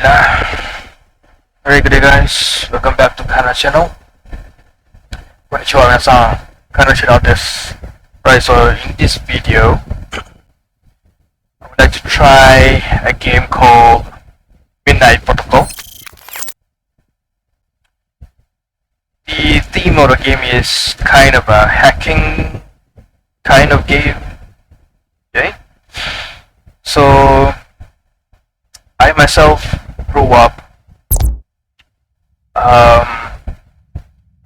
Alhamdulillah. Very good day guys. Welcome back to Kana channel. Konnichiwa minasan. Kana channel desu. Right, so in this video, I would like to try a game called Midnight Protocol. The theme of the game is kind of a hacking kind of game. Okay? So I myself grew up.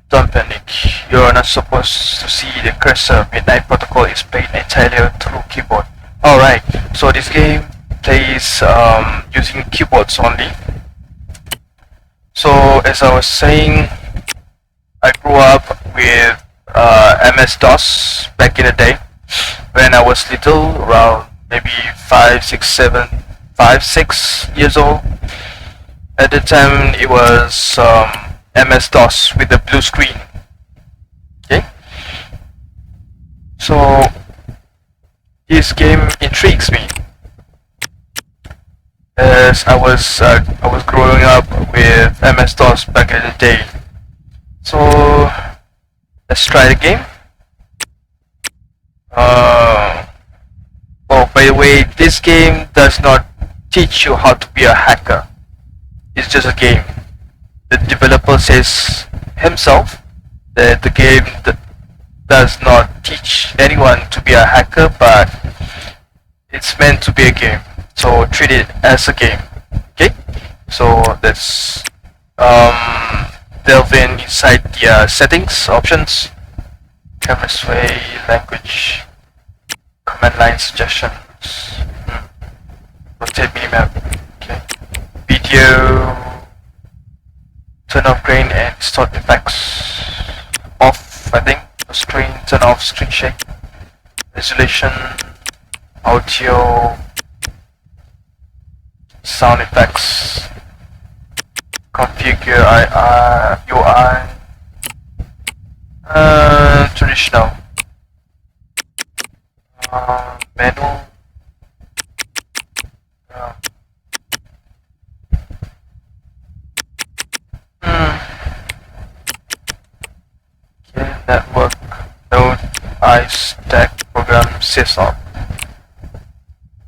Don't panic. You're not supposed to see the cursor. Midnight Protocol is played entirely through keyboard. Alright, so this game plays using keyboards only. So as I was saying, I grew up with MS-DOS back in the day when I was little, around maybe 6 years old. At the time it was MS-DOS with the blue screen. Okay, so this game intrigues me as I was growing up with MS-DOS back in the day. So let's try the game. Oh, by the way, this game does not teach you how to be a hacker. It's just a game. The developer says himself that the game does not teach anyone to be a hacker, but it's meant to be a game. So treat it as a game. Okay? So let's delve inside the settings, options, camera sway, language, command line suggestions, rotate minimap, okay, video, turn off grain and distort effects, off I think, screen, turn off screen shake, resolution, audio, sound effects, configure UI, traditional, menu, okay, network, node, stack, program, sysop.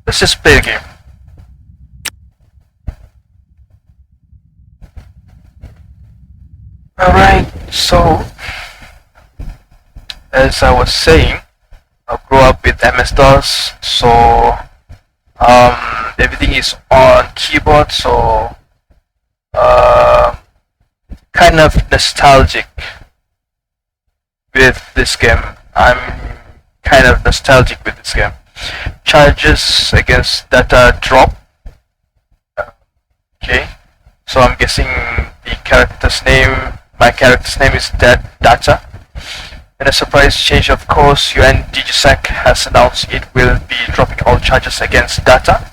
Let's just play the game. Alright, so as I was saying, I grew up with MS-DOS, so everything is on keyboard, so kind of nostalgic with this game. I'm kind of nostalgic with this game. Charges against data drop. Okay, so I'm guessing the character's name. My character's name is Data. In a surprise change of course, UN DigiSec has announced it will be dropping all charges against Data.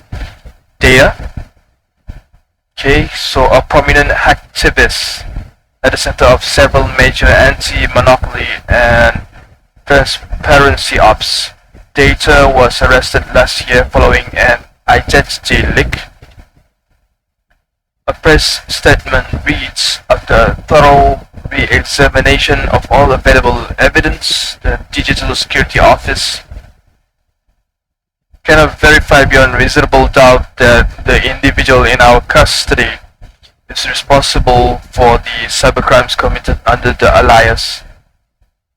Okay, so a prominent activist at the center of several major anti-monopoly and transparency ops. Data was arrested last year following an identity leak. A press statement reads, after thorough re-examination of all available evidence, the Digital Security Office cannot verify beyond reasonable doubt that the individual in our custody is responsible for the cybercrimes committed under the alias.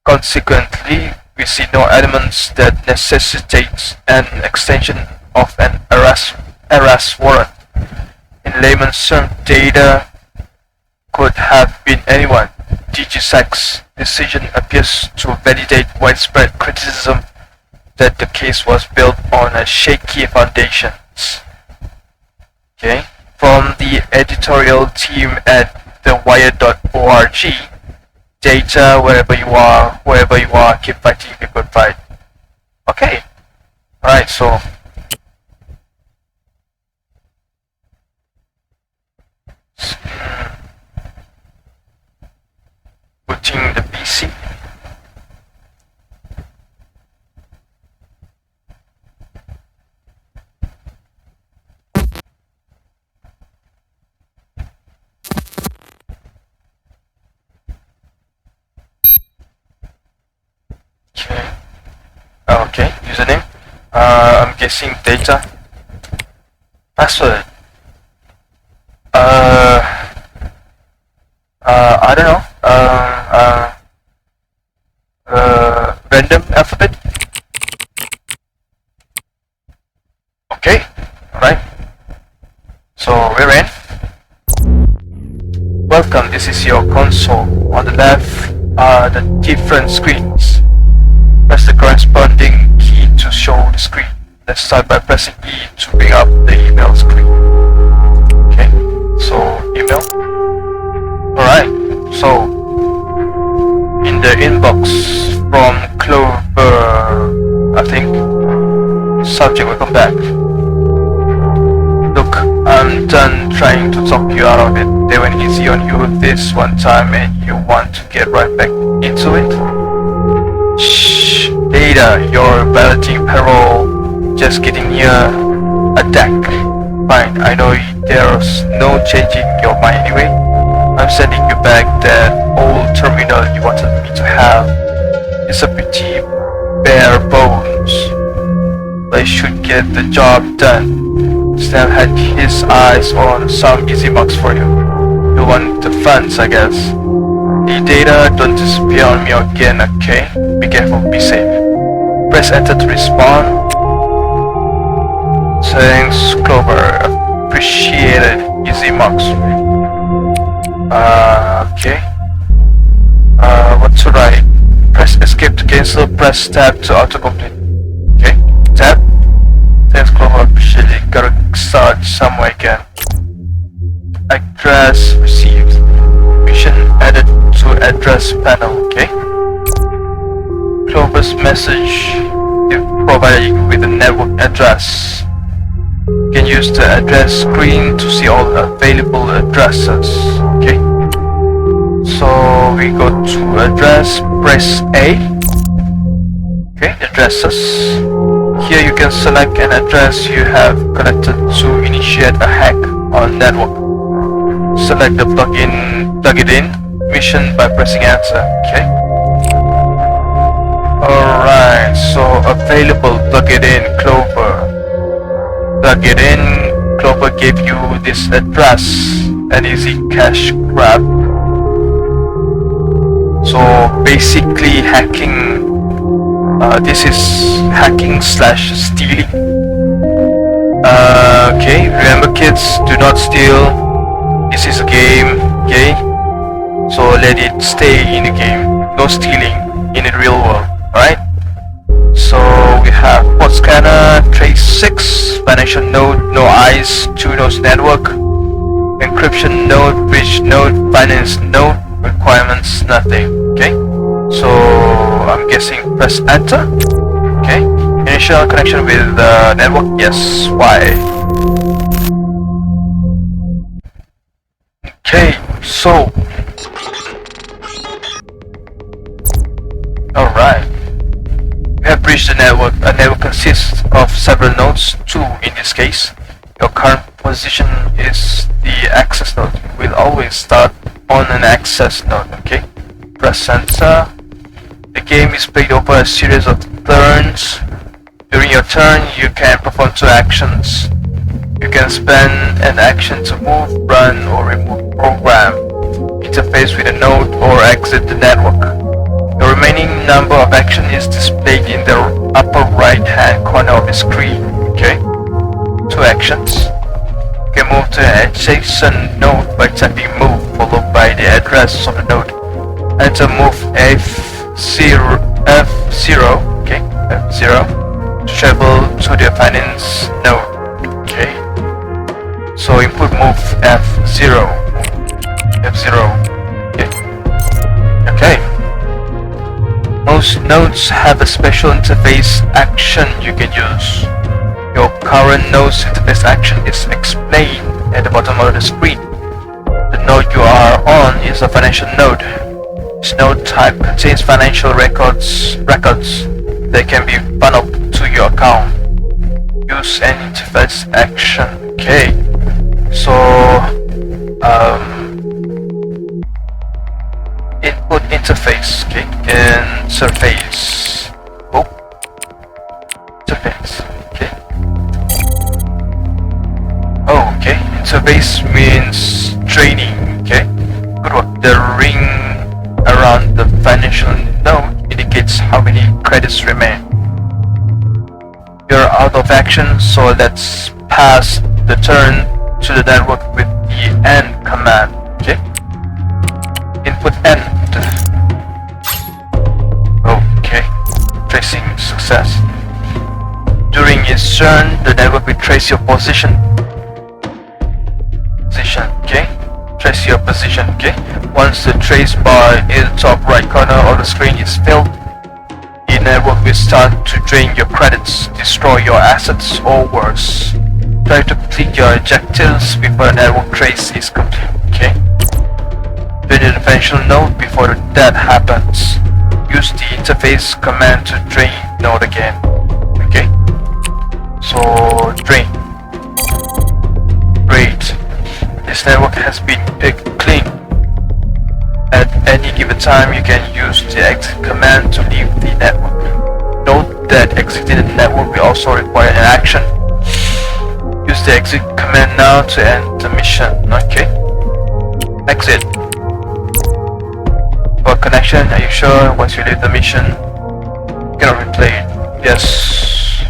Consequently, we see no elements that necessitate an extension of an arrest warrant. In layman's terms, Data could have been anyone. DigiSec's decision appears to validate widespread criticism that the case was built on a shaky foundations. Okay, from the editorial team at thewire.org, Data, wherever you are, keep fighting the good fight. Okay, alright, so booting the PC. guessing data. Password. I don't know. Random alphabet. Okay. Alright. So we're in. Welcome. This is your console. On the left are the different screens. Press the corresponding key to show the screen. Let's start by pressing E to bring up the email screen. Okay, so email. Alright, so in the inbox from Clover, I think, subject welcome back. Look, I'm done trying to talk you out of it. They went easy on you this one time and you want to get right back into it? Shh, Data, you're balloting parole. Just getting near a deck. Fine, I know there's no changing your mind anyway. I'm sending you back that old terminal you wanted me to have. It's a pretty bare bones, but it should get the job done. Snap had his eyes on some easy marks for you. You want the funds, I guess. Hey Data, don't disappear on me again, okay? Be careful, be safe. Press enter to respond. Thanks, Clover. Appreciated. Easy marks. Okay. What to write? Press escape to cancel. Press tab to autocomplete. Okay. Tab. Thanks, Clover. Appreciate it. Gotta start somewhere again. Address received. Mission added to address panel. Okay. Clover's message. It provided you with a network address. You can use the address screen to see all available addresses. Okay. So we go to address, press A. Okay, addresses. Here you can select an address you have connected to initiate a hack on network. Select the plug it in mission by pressing enter. Okay. Alright, so available, plug it in, Clover. Plug it in, Clover gave you this address, an easy cash grab. So basically hacking, this is hacking / stealing. Okay, remember kids, do not steal. This is a game, okay? So let it stay in the game, no stealing in the real world, alright? So we have port scanner, trace 6, financial node, no eyes, 2 nodes network, encryption node, bridge node, finance node, requirements, nothing. Okay, so I'm guessing press enter. Okay, initial connection with the network, yes, Y. Okay, so alright. We have breached the network. A network consists of several nodes, 2 in this case. Your current position is the access node. We'll always start on an access node, okay? Press enter. The game is played over a series of turns. During your turn, you can perform 2 actions. You can spend an action to move, run, or remove program, interface with a node, or exit the network. The remaining number of action is displayed in the upper right hand corner of the screen. Okay, 2 actions. You can move to an adjacent node by typing move followed by the address of the node. Enter move F0, okay, F0 to travel to the finance node. Okay, so input move F0. Okay. Okay. Most nodes have a special interface action you can use. Your current node's interface action is explained at the bottom of the screen. The node you are on is a financial node. This node type contains financial records that can be funneled to your account. Use an interface action. Okay, so input interface. Okay, interface. Oh, interface. Okay. interface means draining. Okay, good work. The ring around the financial node indicates how many credits remain. You're out of action, so let's pass the turn to the network with the end command. Okay, input end. Okay, tracing success. During its turn, the network will trace your position. Okay, trace your position. Okay, once the trace bar in the top right corner of the screen is filled, the network will start to drain your credits, destroy your assets, or worse. Try to complete your objectives before the network trace is complete. Okay, visit the financial node before that happens. Use the interface command to drain node again. Okay, so drain. Great. This network has been clean. At any given time, you can use the exit command to leave the network. Note that exiting the network will also require an action. Use the exit command now to end the mission. Okay. Exit. For connection, are you sure? Once you leave the mission, you cannot replay it. Yes.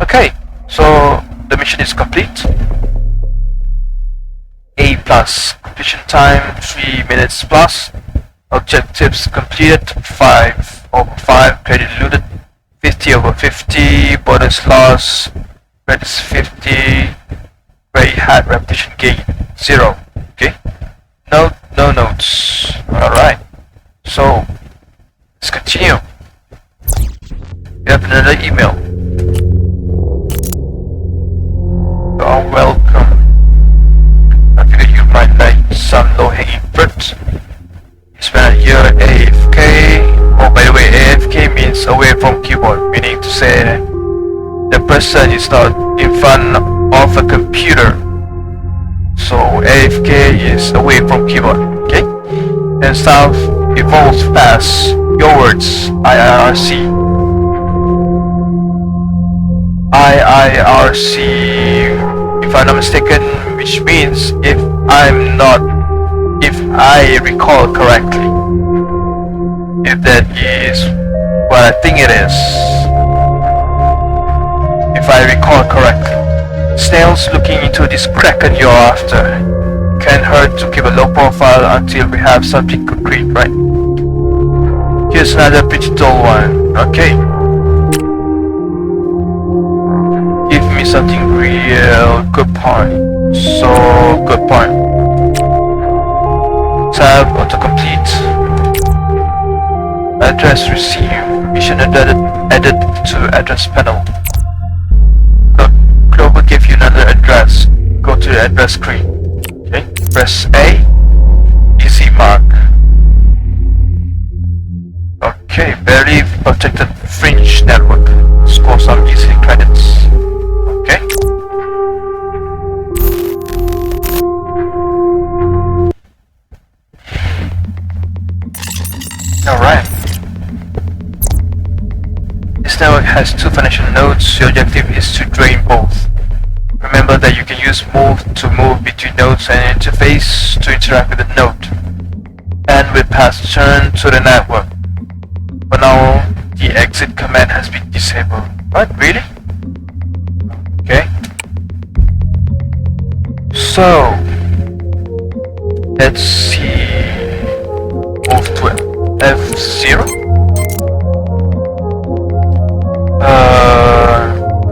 Okay. So the mission is complete. A plus. Completion time 3 minutes plus. Objectives completed 5/5. Credit looted 50/50. Bonus loss. Credits 50. Gray hat repetition gain 0. Okay. No notes. Alright. So let's continue. We have another email. You are welcome. I figured you might like some low-hanging fruit. You spent a year AFK. Oh, by the way, AFK means away from keyboard, meaning to say the person is not in front of a computer. So AFK is away from keyboard. Okay? And stuff evolves fast. Your words, IIRC. IIRC, if I'm not mistaken, which means if I recall correctly. If that is what I think it is. If I recall correctly. Snails looking into this kraken you're after. Can't hurt to keep a low profile until we have something concrete, right? Here's another pretty dull one. Okay. Give me something real. Good point. So, good point. Tab autocomplete. Address received. Mission added to address panel. Clover give you another address. Go to the address screen. Okay. Press A. Easy mark. Okay. Barely protected fringe network. Score some easy credits. Okay. Alright. This network has 2 financial nodes. Your objective is to drain both. Remember that you can use move to move between nodes and interface to interact with the node. And we pass turn to the network. For now, the exit command has been disabled. What? Really? Okay. So, let's see. Move to F0.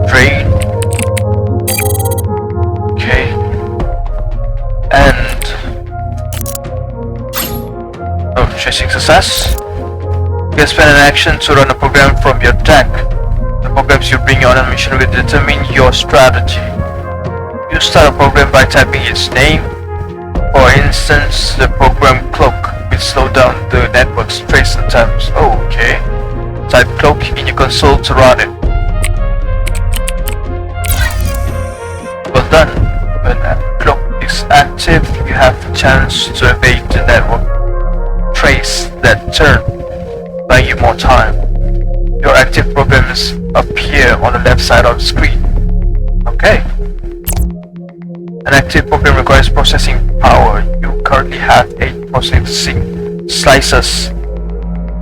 Drain. Okay. And tracing success. You can spend an action to run a program from your deck. The programs you bring on a mission will determine your strategy. You start a program by typing its name. For instance, the program cloak will slow down the network's trace attempts. Oh, okay. Type cloak in your console to run it. Well done. When a cloak is active, you have the chance to evade the network trace that turn, buying you more time. Your active programs appear on the left side of the screen. Okay. An active program requires processing power. You currently have 8 processing slices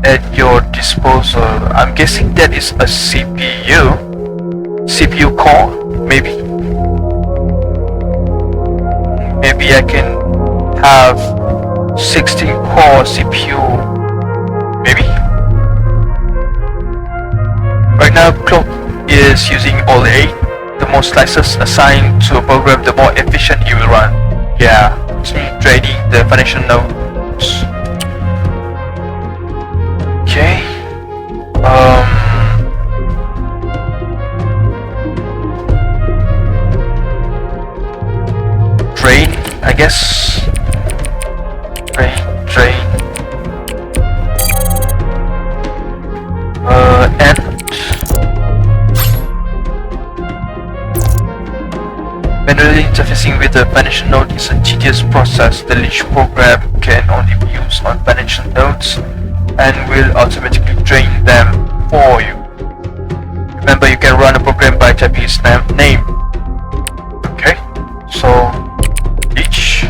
at your disposal. I'm guessing that is a CPU core, maybe. Maybe I can have 16 core CPU, maybe. Right now, clock is using all 8. The more slices assigned to a program, the more efficient it will run. Yeah, it's me trading the financial nodes. Okay. Drain, I guess. Drain. And manually interfacing with the financial node is a tedious process. The leash program can only be used on financial nodes and will automatically drain them for you. Remember, you can run a program by typing its name. Okay, so leash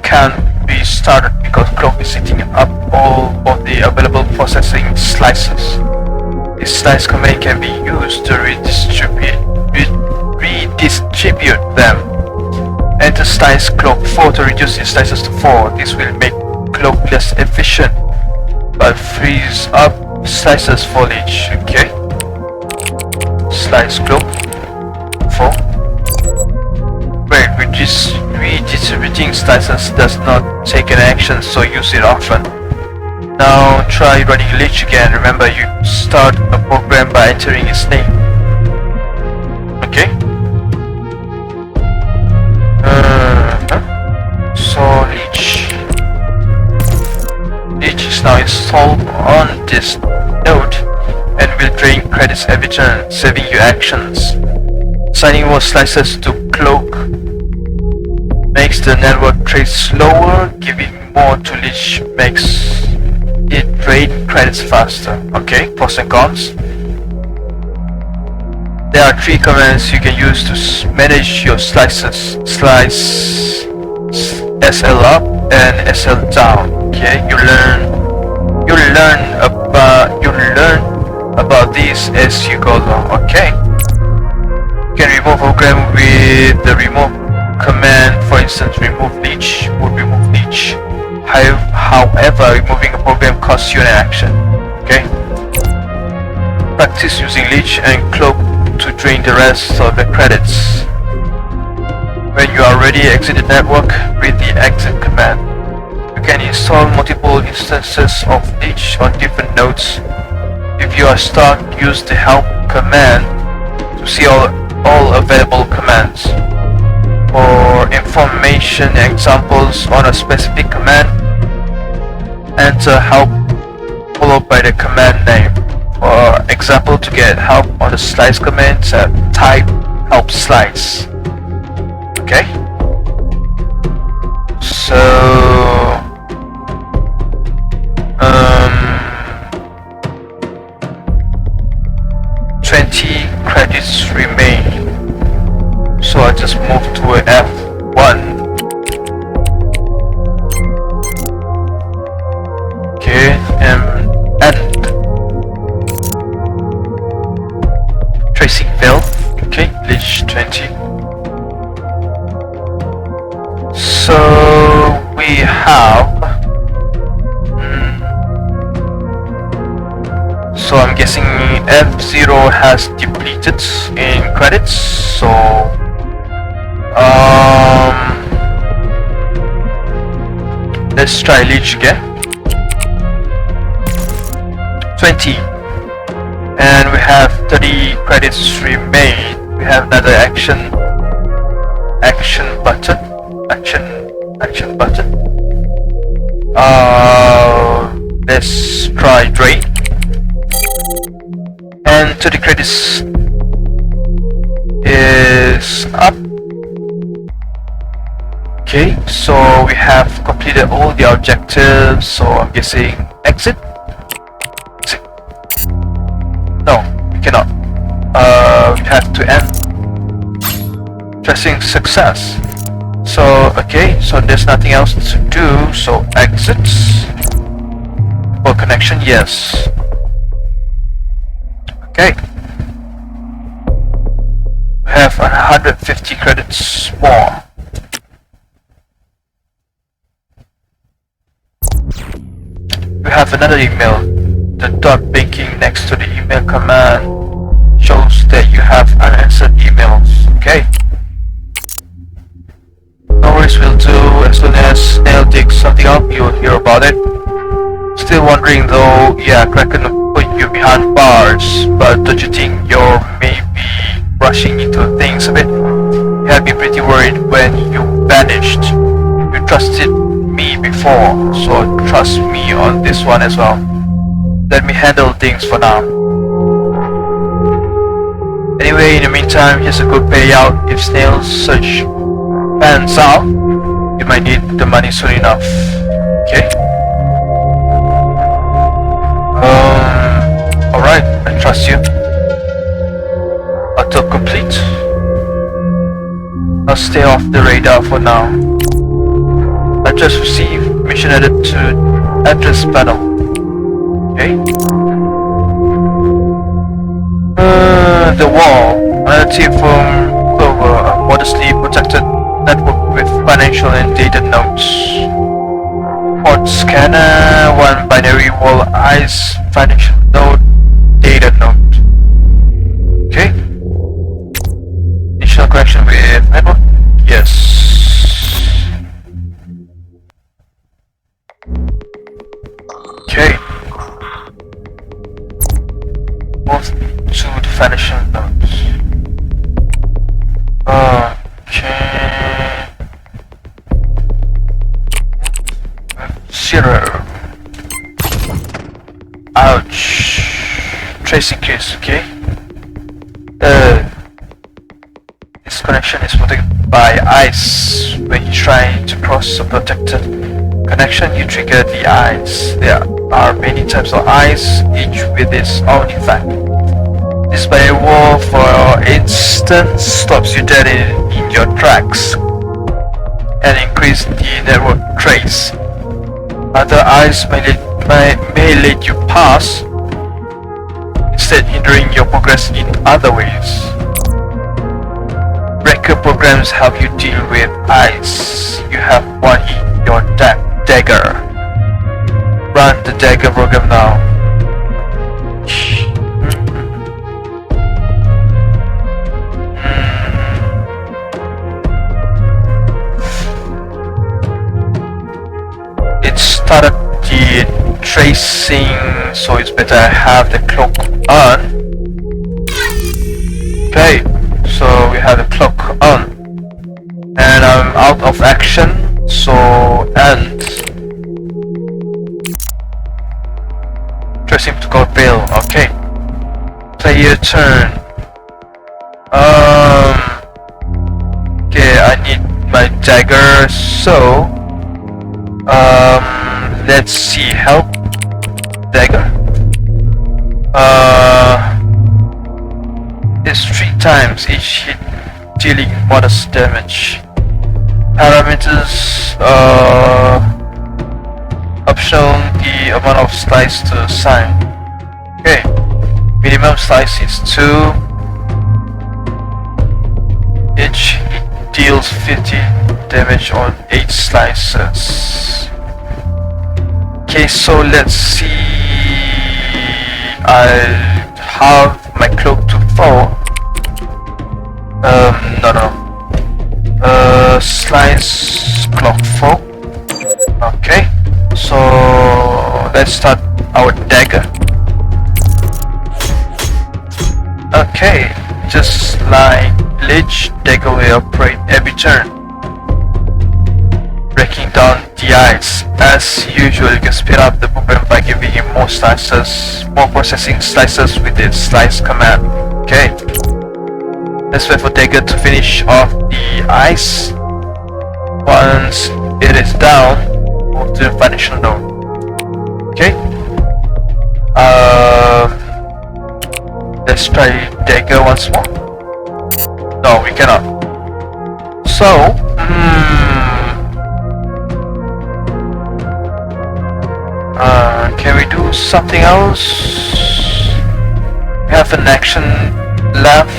can't be started because clock is eating up all of the available processing slices. This slice command can be used to redistribute them. Enter slice clock 4 to reduce its slices to 4. This will make clock less efficient but frees up slices for leash. Okay, slice clock 4. Wait, redistributing slices does not take an action, so use it often. Now try running leash again. Remember, you start a program by entering its name. Okay. So leash is now installed on this node and will drain credits every turn, saving you actions. Assigning more slices to clock makes the network trade slower. Giving more to leash makes it drain credits faster. Okay, pros and cons. There are 3 commands you can use to manage your slices. Slice SL up and SL down. Okay, you learn about these as you go along. Okay. You can remove program with the remove command. For instance, remove leash would remove leash. However, removing a program costs you an action. Okay. Practice using leash and cloak to drain the rest of the credits. When you are ready, exit the network with the exit command. You can install multiple instances of leash on different nodes. If you are stuck, use the help command to see all available commands. For information examples on a specific command, enter help followed by the command name. For example, to get help on the slice command, type help slice. Okay? So 20 credits remain. So I just move to a F1. Okay, and tracing failed. Okay, leash 20. So we have so I'm guessing F0 has depleted in credits, so let's try leash again. 20, and we have 30 credits remain. We have another action button. Let's try drain, and 30 credits is up. Okay, so we have completed all the objectives, so I'm guessing exit. No, we cannot. We have to end. Pressing success. So okay, so there's nothing else to do, so exits. For connection, yes. Okay. We have 150 credits more. We have another email. The dot blinking next to the email command shows that you have unanswered emails. Okay. No worries, will do. As soon as Snail digs something up, you'll hear about it. Still wondering though, yeah, Kraken put you behind bars, but don't you think you're maybe rushing into things a bit? You had me pretty worried when you vanished. You trusted me before, so trust me on this one as well. Let me handle things for now. Anyway, in the meantime, here's a good payout. If Snail's search pans out, you might need the money soon enough. Okay? Alright, I trust you. Auto complete. I'll stay off the radar for now. Address received. Mission added to address panel. Okay. The wall. Another tip from Clover. A modestly protected network with financial and data nodes. Port scanner. One binary wall eyes. Financial node. Data node. Okay. Initial connection with network. Yes. Okay. Move to the financial nodes. Okay. 0. Ouch. Tracing case, okay. This connection is protected by ice. When you try to cross a protected connection, you trigger the ice. There are many types of ice, each with its own effect. This barrier wall, for instance, stops you dead in your tracks and increase the network trace. Other ice may let you pass, instead hindering your progress in other ways. Breaker programs help you deal with ice. You have one in your dagger. Run the dagger program now. It started the tracing, so it's better I have the clock on. Okay, so we have the clock on. And I'm out of action, so end. Tracing protocol fail, okay. Player turn. Okay, I need my dagger, so let's see, help dagger. It's 3 times each hit, dealing modest damage. Parameters optional, the amount of slice to assign. Okay, minimum slice is 2. Each hit deals 50 damage on 8 slices. Okay, so let's see. I have my cloak to fall. Slice clock 4. Okay, so let's start our dagger. Okay, just like Lich, dagger will operate every turn, breaking down the ice. As usual, you can speed up the program by giving him more slices, more processing slices with its slice command. Okay, let's wait for dagger to finish off the ice. Once it is down, move to the financial node. Okay. Let's try dagger once more. No, we cannot. So, can we do something else? We have an action left.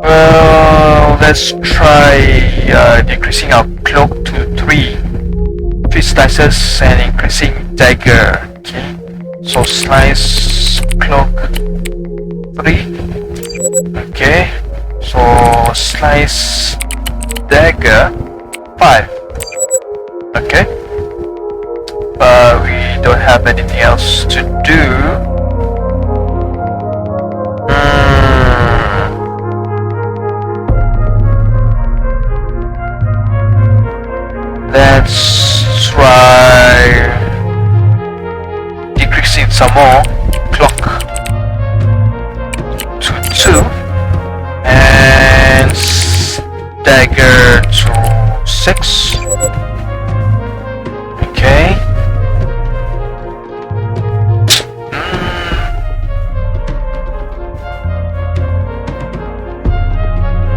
Well, let's try decreasing our cloak to 3 slices and increasing dagger. Okay, so slice cloak 3. Okay, so slice dagger 5. Okay, but we don't have anything else to do. Let's try decreasing some more clock to 2 and dagger to 6. Okay.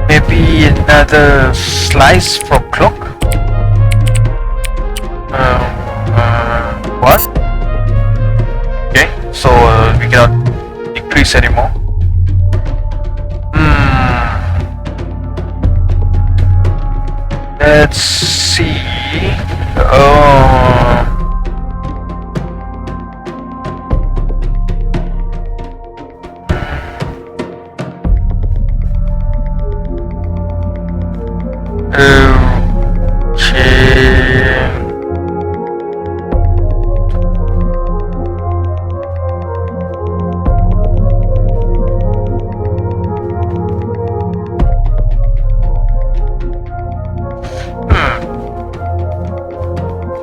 Maybe another slice for clock. What? Okay, so we cannot decrease anymore. Let's see.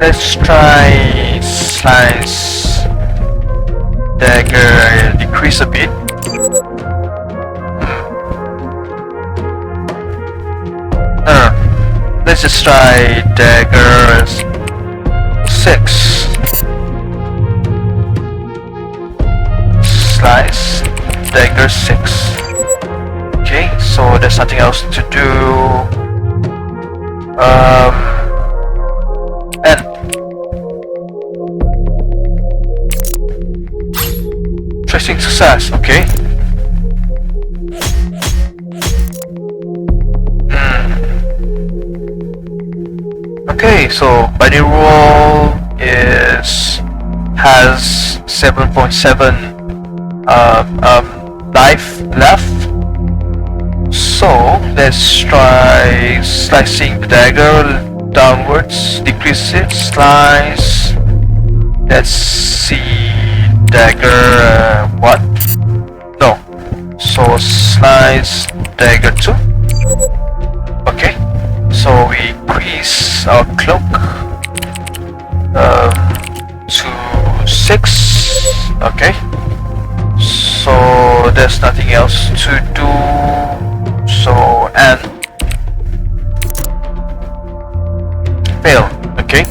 Let's try slice dagger decrease a bit. Let's just try dagger 6. Slice dagger 6. Okay, so there's nothing else to do. And tracing success. Okay. Okay, so body roll has 7.7 life left. So let's try slicing the dagger downwards, decrease it, slice. Let's see, dagger what? No. So slice dagger 2. Okay. So we increase our cloak to 6. Okay. So there's nothing else to do. So and fail. Okay.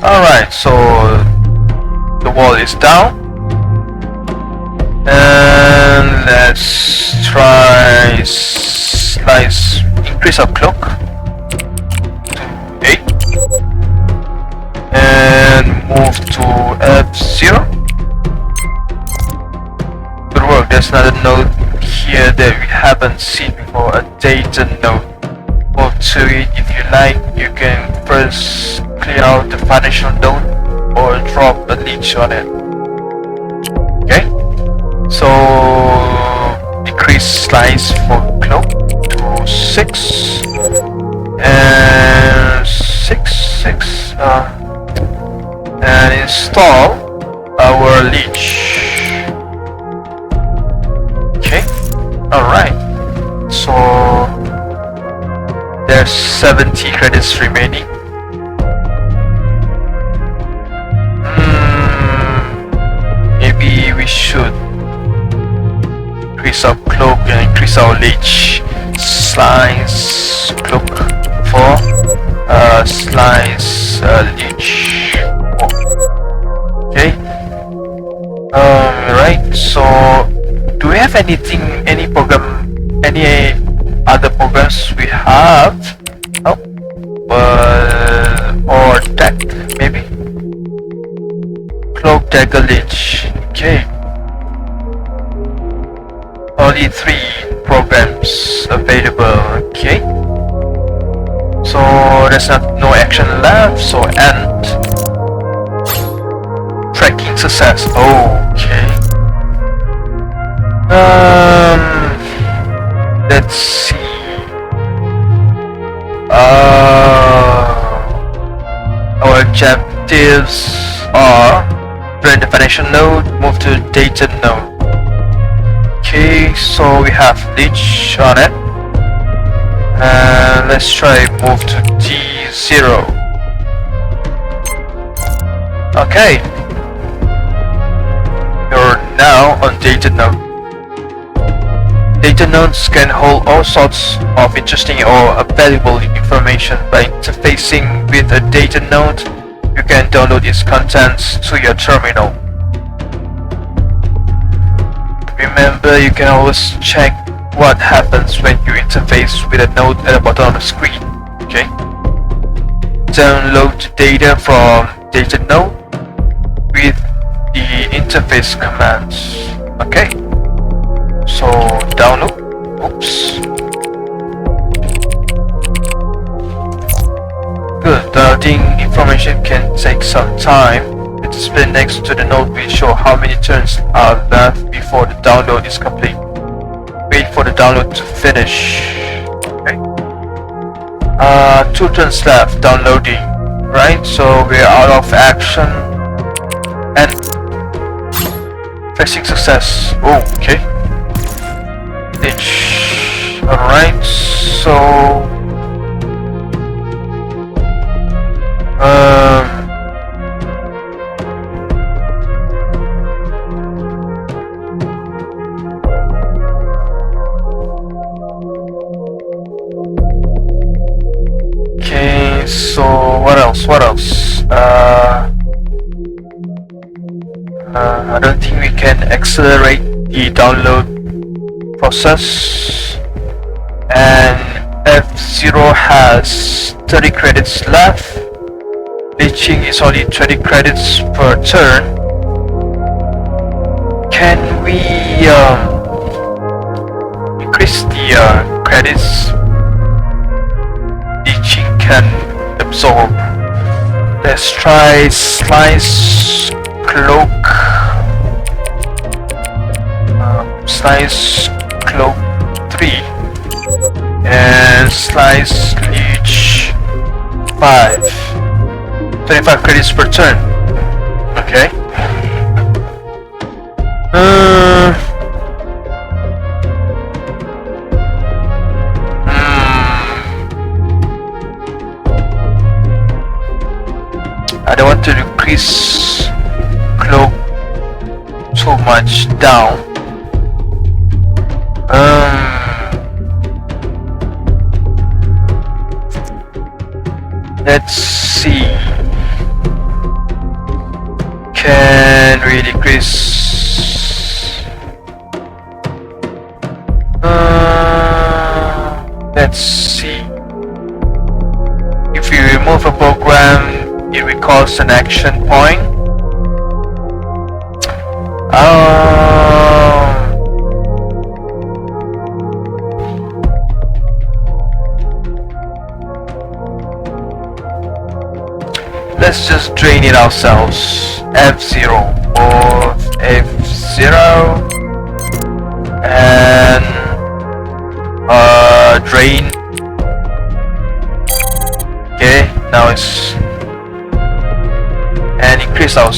Alright, so the wall is down. And let's try slice, increase our cloak to 8 and move to F0. Good work. There's another node here that we haven't seen before, a data node. Move to it if you like. You can first clear out the foundation node or drop a leech on it. Okay, so decrease slice for cloak to 6 and 6 and install our leech. Okay, alright, so there's 70 credits remaining. Maybe we should increase our cloak and increase our leech slice cloak 4, slice leech 4. Okay. Right. So, do we have anything? Any program? Any other programs we have? Oh, or deck maybe. Cloak, dagger, leech. Okay. Only 3 programs available. Okay. So there's no action left. So end. Tracking success. Okay. Let's see. Our objectives are join the foundation node, move to data node. Okay, so we have leech on it. And let's try move to T0. Okay. You're now on data node. Data nodes can hold all sorts of interesting or valuable information. By interfacing with a data node, you can download its contents to your terminal. Remember, you can always check what happens when you interface with a node at the bottom of the screen. Okay. Download data from data node with the interface commands. Okay. So download. Oops. Good. Downloading information can take some time. The display next to the node will show how many turns are left before the download is complete. Wait for the download to finish. Okay. 2 turns left. Downloading. Right. So we're out of action. And pressing success. Oh, okay. Alright, so okay, so what else? I don't think we can accelerate the download process, and F0 has 30 credits left. Leeching is only 20 credits per turn. Can we increase the credits leeching can absorb? Let's try slice cloak. Slice cloak 3 and slice leech 5. 25 credits per turn. Okay. I don't want to decrease cloak too much down. Let's see. Can we decrease? Let's see. If we remove a program, it recalls an action point. Let's just drain it ourselves. F0 or F0 and drain. Okay, now it's and increase our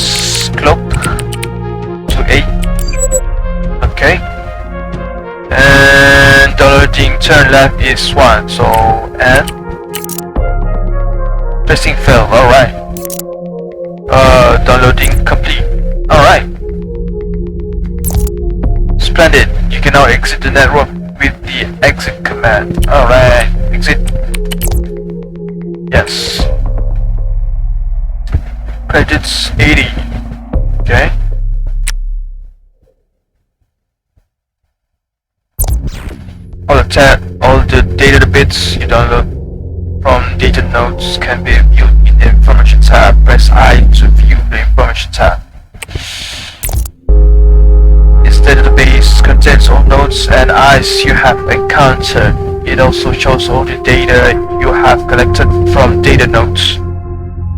cloak to 8. Okay, and downloading turn left is 1. So and pressing fail. All right. Downloading complete. Alright. Splendid. You can now exit the network with the exit command. Alright, exit. Yes. Credits 80. Okay. All the data bits you download from data nodes can be viewed in the information tab. Press I to view the information tab. This database contains all nodes and ICE you have encountered. It also shows all the data you have collected from data nodes.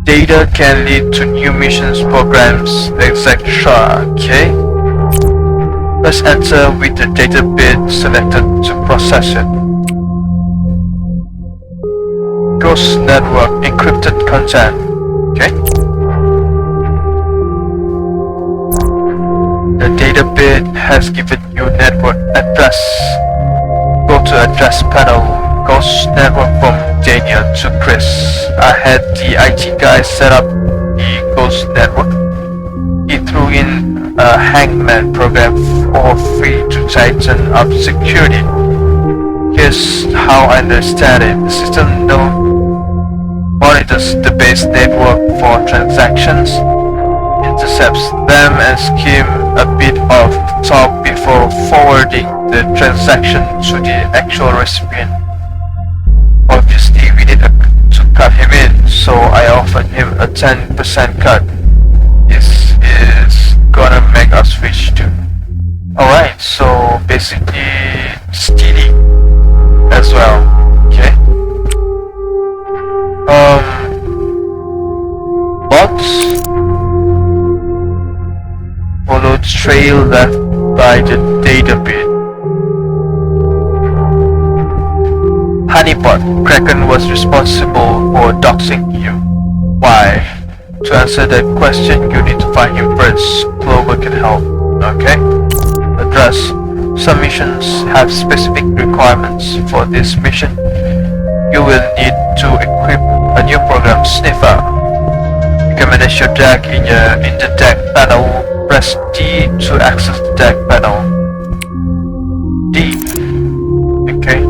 Data can lead to new missions, programs, etc. Okay. Press enter with the data bit selected to process it. Ghost network encrypted content. Okay. The data bit has given you network address. Go to address panel. Ghost network from Daniel to Chris. I had the IT guy set up the Ghost network. He threw in a hangman program for free to tighten up security. Here's how I understand it. The system monitors the base network for transactions, intercepts them and skim a bit of the top before forwarding the transaction to the actual recipient. Obviously we need to cut him in, so I offered him a 10% cut. This is gonna make us switch to. Alright, so basically stealing as well. Okay. Bots follow the trail left by the data bit. Honeypot, Kraken was responsible for doxing you. Why? To answer that question, you need to find him first. Clover can help. Okay? Address. Some missions have specific requirements. For this mission, you will need to equip a new program, Sniffer. You can manage your deck in the deck panel. Press D to access the deck panel. D. Okay.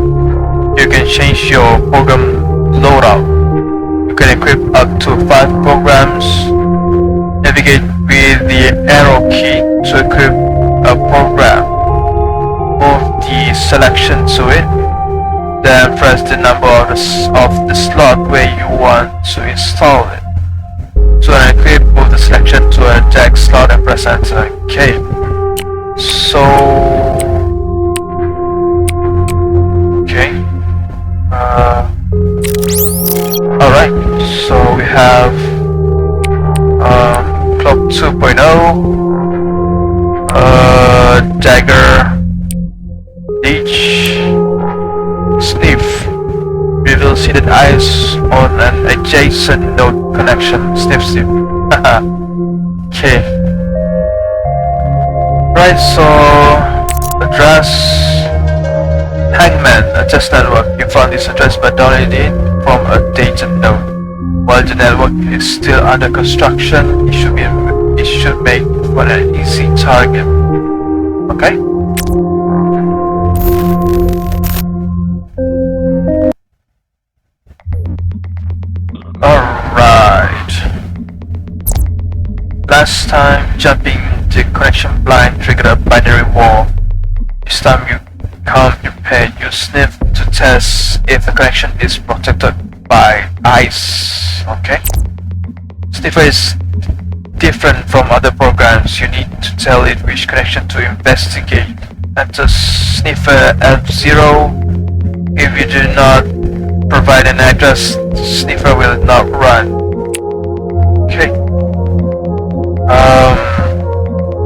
You can change your program loadout. You can equip up to 5 programs. Navigate with the arrow key to equip a program. Move the selection to it. Then press the number of the slot where you want to install it. To unequip, move the selection to a deck slot and press enter. Okay. So okay. Alright, so we have clock 2.0, dagger, leech, sniff, reveals hidden eyes on an adjacent node connection. Sniff. Okay. Right, so address. Hangman, a test network. You found this address by downloading it from a data node. While the network is still under construction, it should make for an easy target. Okay? Alright. Last time, jumping the connection blind triggered a binary wall. This time you come prepared. You sniff to test if the connection is protected by ice. Okay? Sniffer is different from other programs. You need to tell it which connection to investigate. Enter Sniffer F0. If you do not provide an address, Sniffer will not run. Okay.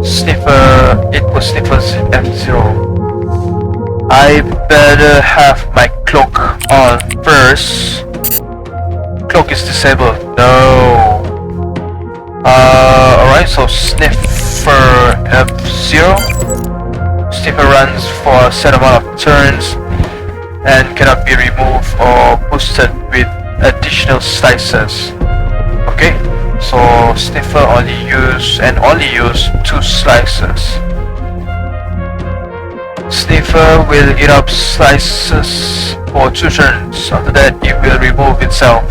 Sniffer, it was Sniffer's F0. I better have my cloak on first. Cloak is disabled. No. Alright, so Sniffer F0. Sniffer runs for a set amount of turns and cannot be removed or boosted with additional slices. Okay, so Sniffer only use 2 slices. Sniffer will eat up slices for 2 turns. After that, it will remove itself.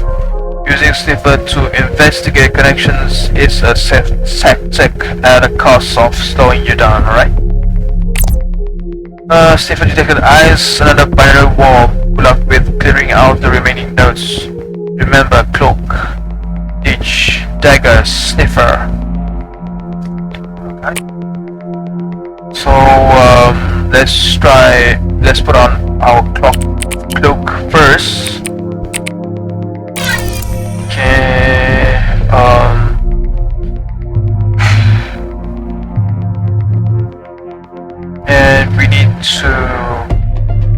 Using Sniffer to investigate connections is a tactic at a cost of slowing you down, alright? Sniffer detected ice, another binary wall. Good luck with clearing out the remaining nodes. Remember, cloak, ditch, dagger, Sniffer. Okay. So, let's put on our cloak first. Okay, and we need to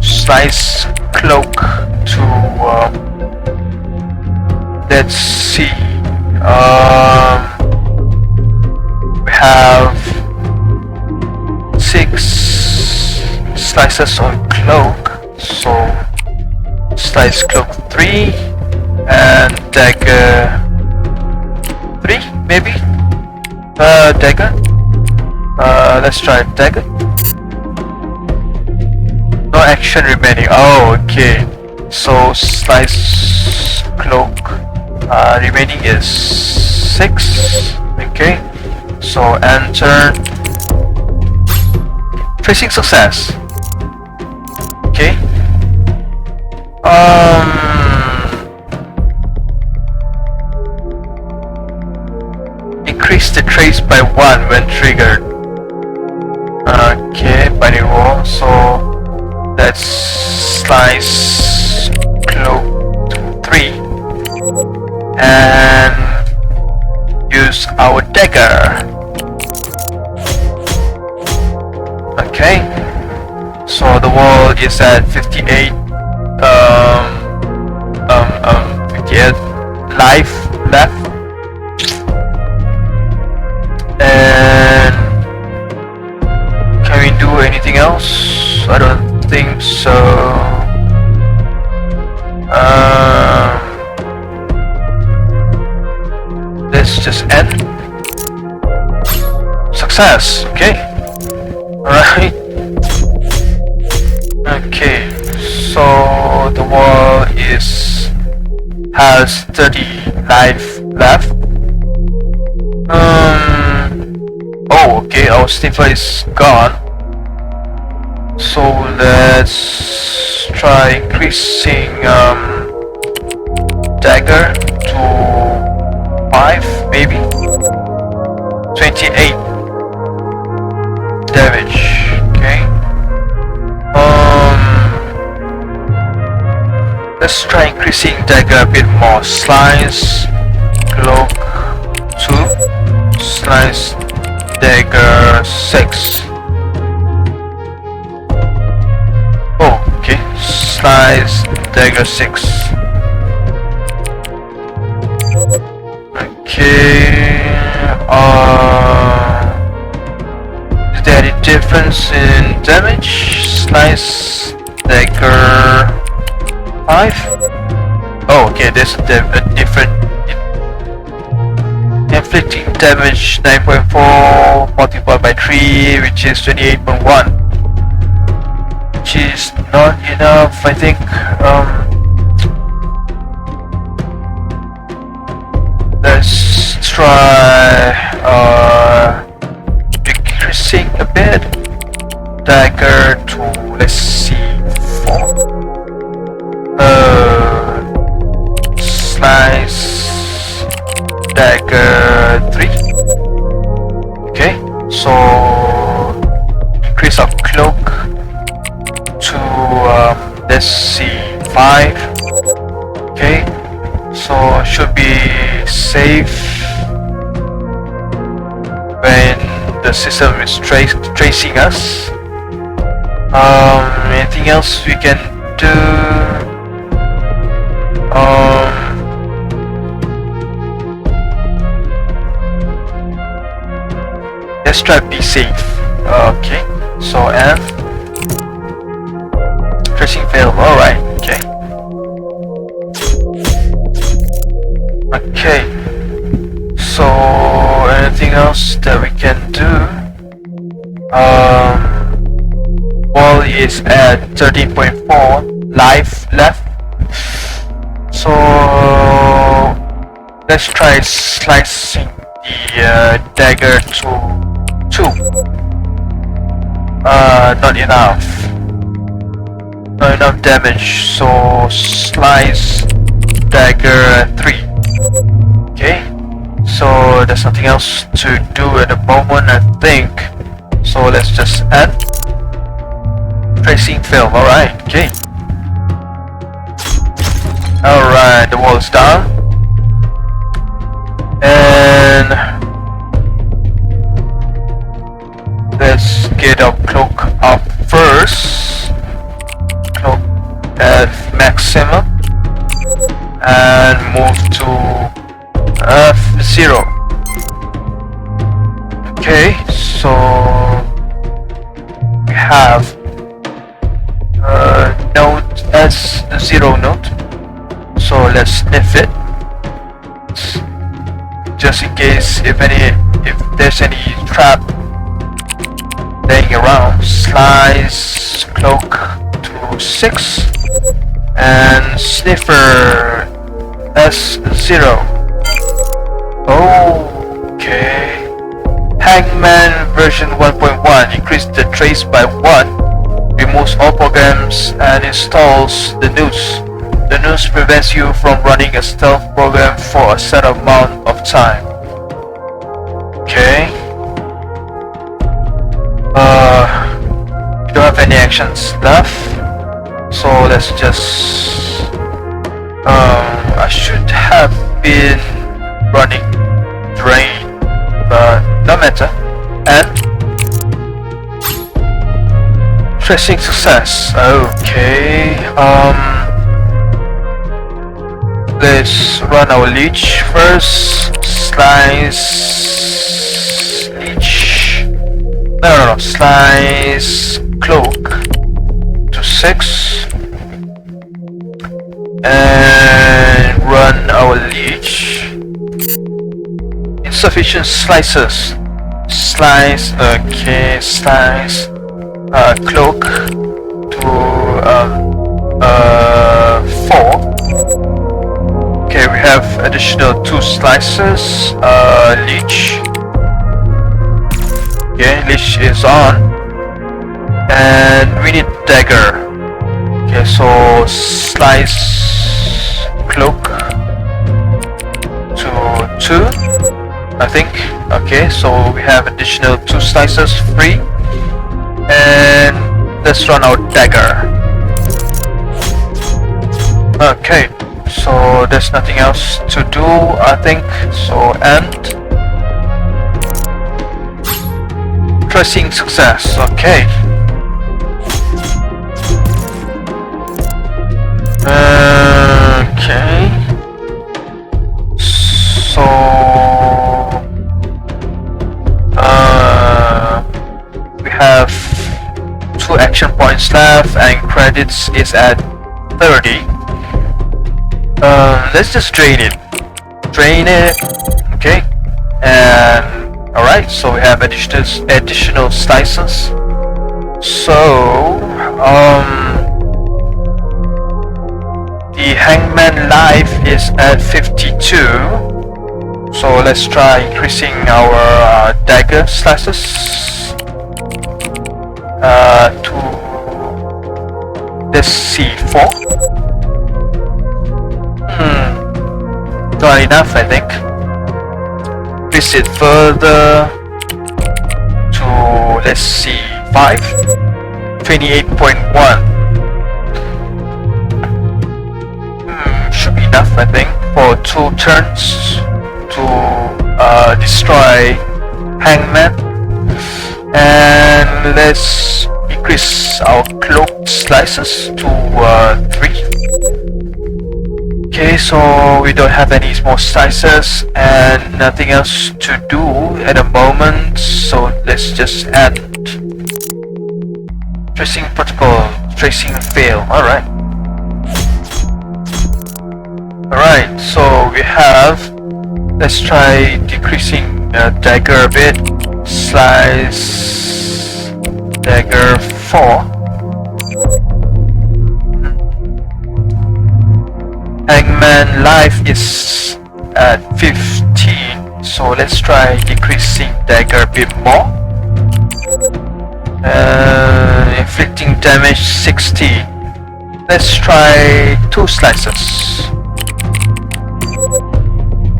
slice cloak to, let's see, we have 6 slices on cloak, so slice cloak 3 and dagger 3 maybe? Dagger? Let's try dagger. No action remaining. Oh, okay. So slice cloak remaining is 6. Okay. So enter. Tracing success. Okay. Increase the trace by 1 when triggered. Okay, binary wall. So let's slice cloak to 3 and use our dagger. Okay, so the wall is at 58 58 life left, and can we do anything else? I don't think so. Let's just end. Success. Okay. Alright. Okay, so the wall has 30 life left. Oh, okay, our sniffer is gone. So let's try increasing dagger to 5 maybe. 28 damage. Okay. Let's try increasing dagger a bit more. Slice cloak 2, slice dagger 6. Oh, okay. Slice dagger 6. Okay. Is there any difference in damage? Slice dagger 5. Oh, okay. There's a different. Inflicting damage 9.4 multiplied by 3, which is 28.1, which is not enough, I think. Let's try decreasing a bit. Dagger to, let's see, 4. Slice dagger 3. Okay, so increase of cloak to let's see, 5. Okay, so should be safe when the system is tracing us. Anything else we can do? Let's try be safe. Okay, so F. Tracing failed. Alright, okay. Okay, so anything else that we can do? Wall is at 13.4 life left. So let's try slicing the dagger to 2. Not enough. Not enough damage. So slice dagger 3. Okay. So there's nothing else to do at the moment, I think. So let's just end. Tracing film. Alright. Okay. Alright, the wall is down. And let's get our cloak up first. Cloak at maximum. And move to F0. Okay, so we have node S0 node. So let's sniff it, just in case if there's any trap laying around. Slice cloak to 6 and sniffer S0. Okay. Hangman version 1.1 increased the trace by 1, removes all programs and installs the noose. The noose prevents you from running a stealth program for a set amount of time. Okay. We don't have any actions left, so let's just I should have been running drain, but no matter. And tracing success. Okay. Let's run our leech first. Slice leech. No. Slice cloak to 6. And run our leech. Insufficient slices. Slice. Okay. Slice cloak to 4. Okay, we have additional 2 slices. Leech. Okay, leech is on. And we need dagger. Okay, so slice cloak to 2, I think. Okay, so we have additional 2 slices free. And let's run our dagger. Okay. So there's nothing else to do, I think. So end. Tracing success. Okay. Okay. So we have 2 action points left, and credits is at 30. Let's just drain it. Okay. And alright, so we have additional slices. So the hangman life is at 52. So let's try increasing our dagger slices to, let's see, 4. Not enough, I think. Increase it further to, let's see, 5. 28.1. Should be enough, I think, for 2 turns to destroy Hangman. And let's increase our cloak slices to 3. Okay, so we don't have any more slices and nothing else to do at the moment, so let's just end. Tracing protocol, tracing fail. Alright. Alright, so we have, let's try decreasing dagger a bit. Slice dagger 4. Hangman life is at 15, so let's try decreasing dagger a bit more. Inflicting damage 60. Let's try 2 slices.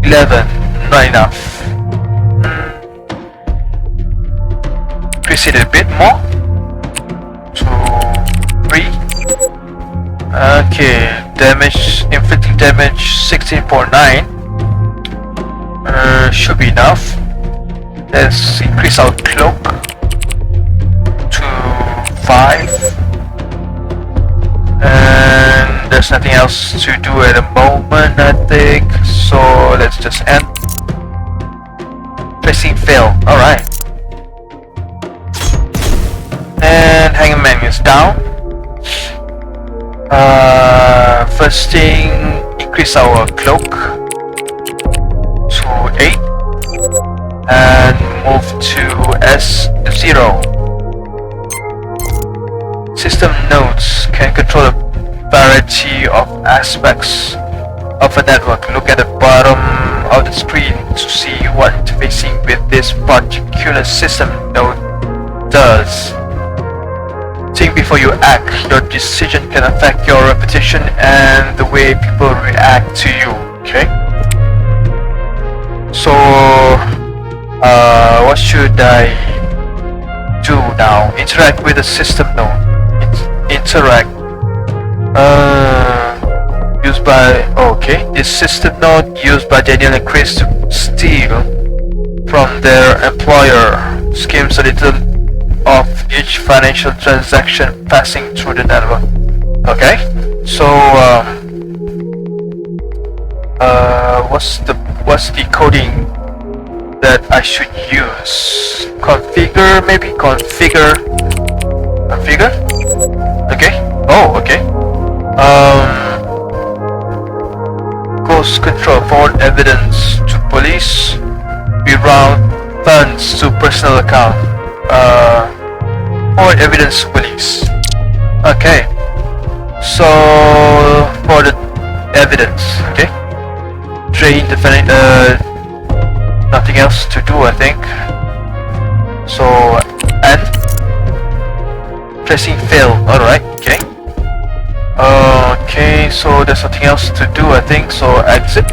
11, not enough. Increase it a bit more. 2, 3. Okay, damage, inflicting damage 16.9. Should be enough. Let's increase our cloak to 5. And there's nothing else to do at the moment, I think. So let's just end. Pressing fail. Alright. And Hangman is down. First thing, increase our cloak to 8 and move to S0. System nodes can control a variety of aspects of a network. Look at the bottom of the screen to see what interfacing with this particular system node does. Think before you act. Your decision can affect your reputation and the way people react to you. Okay? So, what should I do now? Interact with the system node. Interact. Used by... Okay. This system node used by Daniel and Chris to steal from their employer. Skims a little of each financial transaction passing through the network. Okay, so what's the coding that I should use? Configure, maybe? Configure. Okay. Oh, okay. Ghost control, forward evidence to police. Reroute funds to personal account. Forward evidence to police. Okay. So for the evidence, okay. Drain the nothing else to do, I think. So and pressing fail. All right. Okay. Okay. So there's nothing else to do, I think. So exit.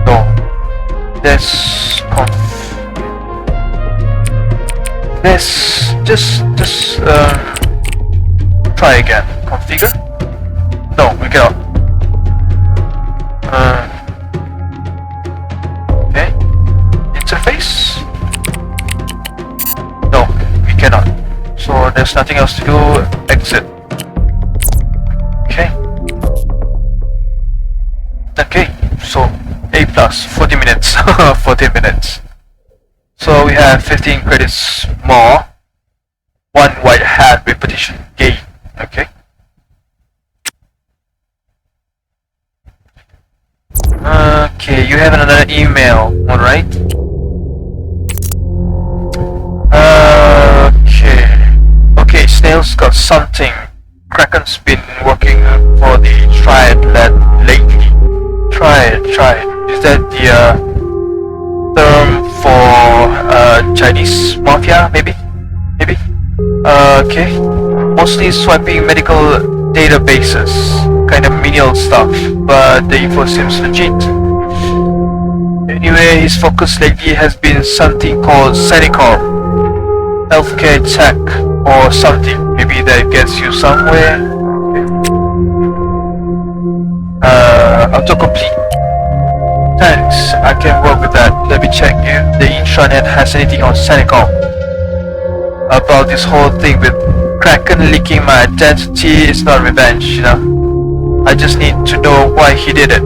No. Let's just try again. Configure. No, we cannot. Okay. Interface. No, we cannot. So there's nothing else to do. Exit. Okay. Okay. So A plus 40 minutes. 40 minutes. So we have 15 credits more. 1 white hat repetition gain. Okay. Okay, you have another email, alright? Okay, Snail's got something. Kraken's been working for the Triad lately. Triad. Is that the term for Chinese mafia, maybe? Okay. Mostly swiping medical databases, kind of menial stuff, but the info seems legit. Anyway, his focus lately has been something called Senecorp, healthcare tech or something. Maybe that gets you somewhere. Autocomplete. Thanks, I can work with that. Let me check if the intranet has anything on Senecorp about this whole thing with Kraken leaking my identity. Is not revenge, you know. I just need to know why he did it.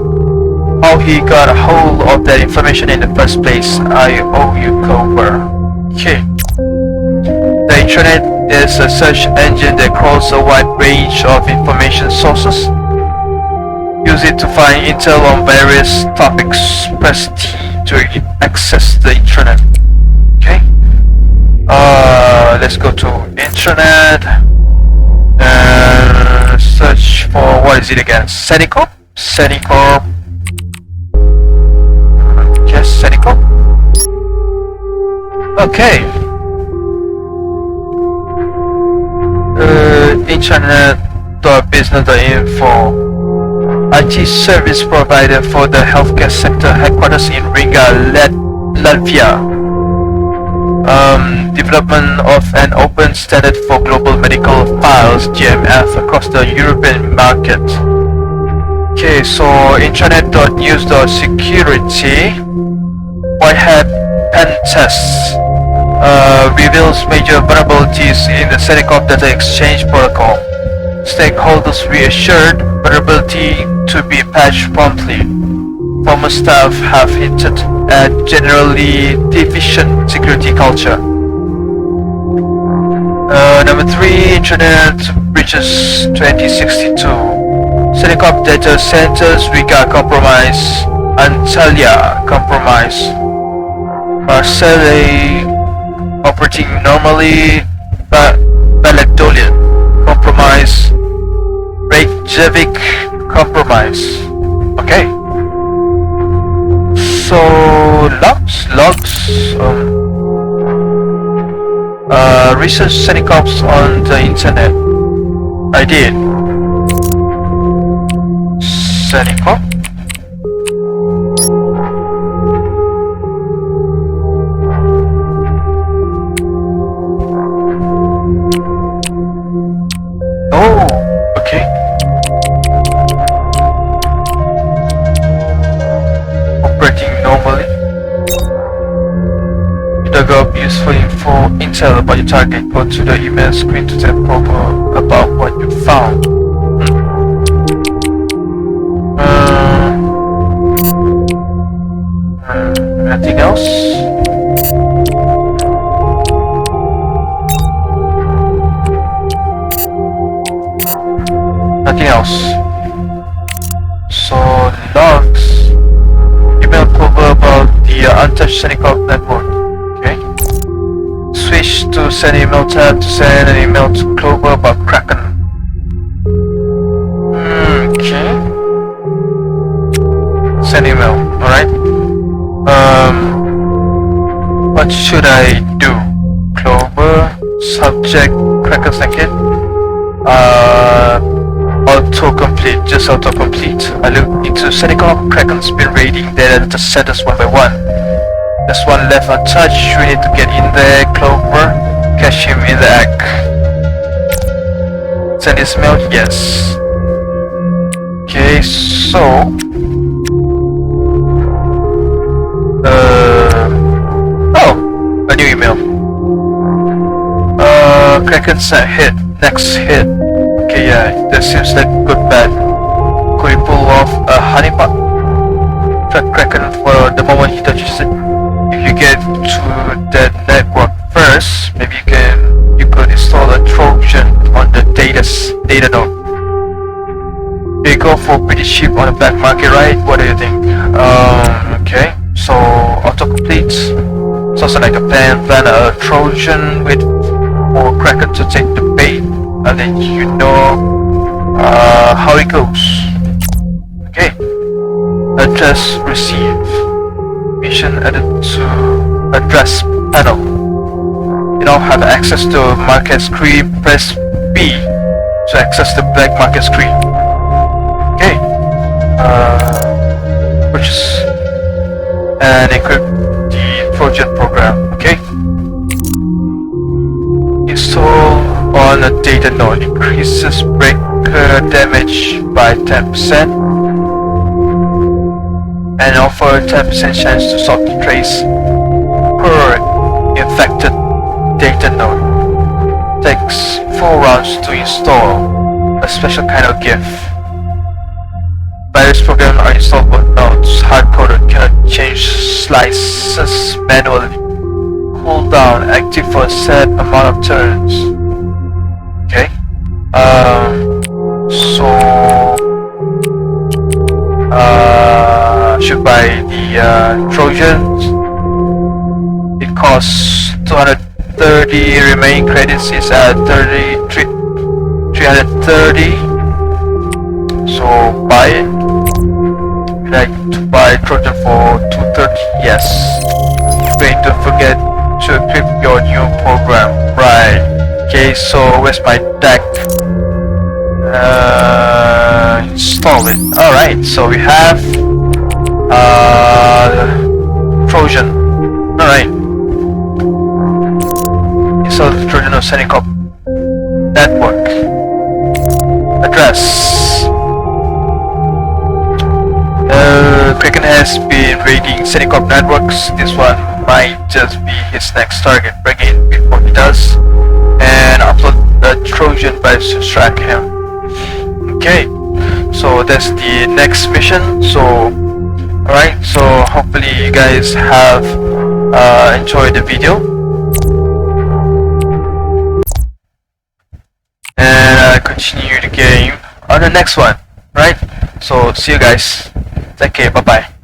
How he got a hold of that information in the first place. I owe you cover. Okay. The intranet is a search engine that crawls a wide range of information sources. Use it to find intel on various topics. Press T to access the intranet. Okay. Let's go to intranet. search for, what is it again? Senicorp? Senicorp. Yes, Senicorp. Okay. Internet.business.info. IT service provider for the healthcare sector, headquarters in Riga, Latvia. Development of an open standard for global medical files (GMF) across the European market. Okay, so intranet.news.security. Whitehead pen tests reveals major vulnerabilities in the Senicorp data exchange protocol. Stakeholders reassured vulnerability to be patched promptly. Former staff have hinted at generally deficient security culture. Number 3, Internet breaches 2062. Senicorp data centers Riga compromise, Antalya compromise, Marseille operating normally, Valladolid compromise, Reykjavik compromise. Okay. So logs. Research Senicorps on the internet. I did. Senicorp. Oh, okay. Operating normally. Dug up useful info, intel about your target. Go to the email screen to tell proper about what you found. Anything else? Nothing else. So logs. Email cover about the untouched Senicorp network. Okay. Switch to send email tab to send an email to Clover about Kraken. Okay. Send email. Alright. What should I do? Clover, subject, Kraken second. Autocomplete, just autocomplete. I looked into Senicorp. Kraken's been raiding their data centers one by one. There's one left untouched. We need to get in there, Clover. Catch him in the act. Send this mail? Yes. Okay, so a new email. Kraken sent hit. Next hit. Okay, yeah, that seems like good bad. Could you pull off a honeypot? Track Kraken for the moment he touches it. If you get to that network first, maybe you could install a Trojan on the data node. They go for pretty cheap on the black market, right? What do you think? Okay, so autocomplete. Sounds like a plan a Trojan with for Kraken to take the bait. I'll let you know how it goes. Okay. Address received. Mission added to address panel. You now have access to market screen. Press B to access the black market screen. Okay. Purchase and equip the Trojan program. Okay. Install on a data node. Increases breaker damage by 10% and offer 10% chance to solve the trace per infected data node. Takes 4 rounds to install. A special kind of gift. Various programs are installed but nodes. Hard-coded, cannot change slices manually. Cooldown active for a set amount of turns. Okay. Should buy the Trojans. It costs 230. Remaining credits is at 330. So buy it. Would like to buy Trojan for 230? Yes. Wait, don't forget to equip your new program. Right. Okay, so where's my deck? Install it. Alright, so we have Trojan. Alright. Install the Trojan of Senicop network. Address. Kraken has been raiding Senicop networks. This one might just be his next target. Bring it before he does, and upload the Trojan by to track him. Okay, so that's the next mission. So, alright, so hopefully you guys have enjoyed the video, and continue the game on the next one. Right, so see you guys. Take care. Bye bye.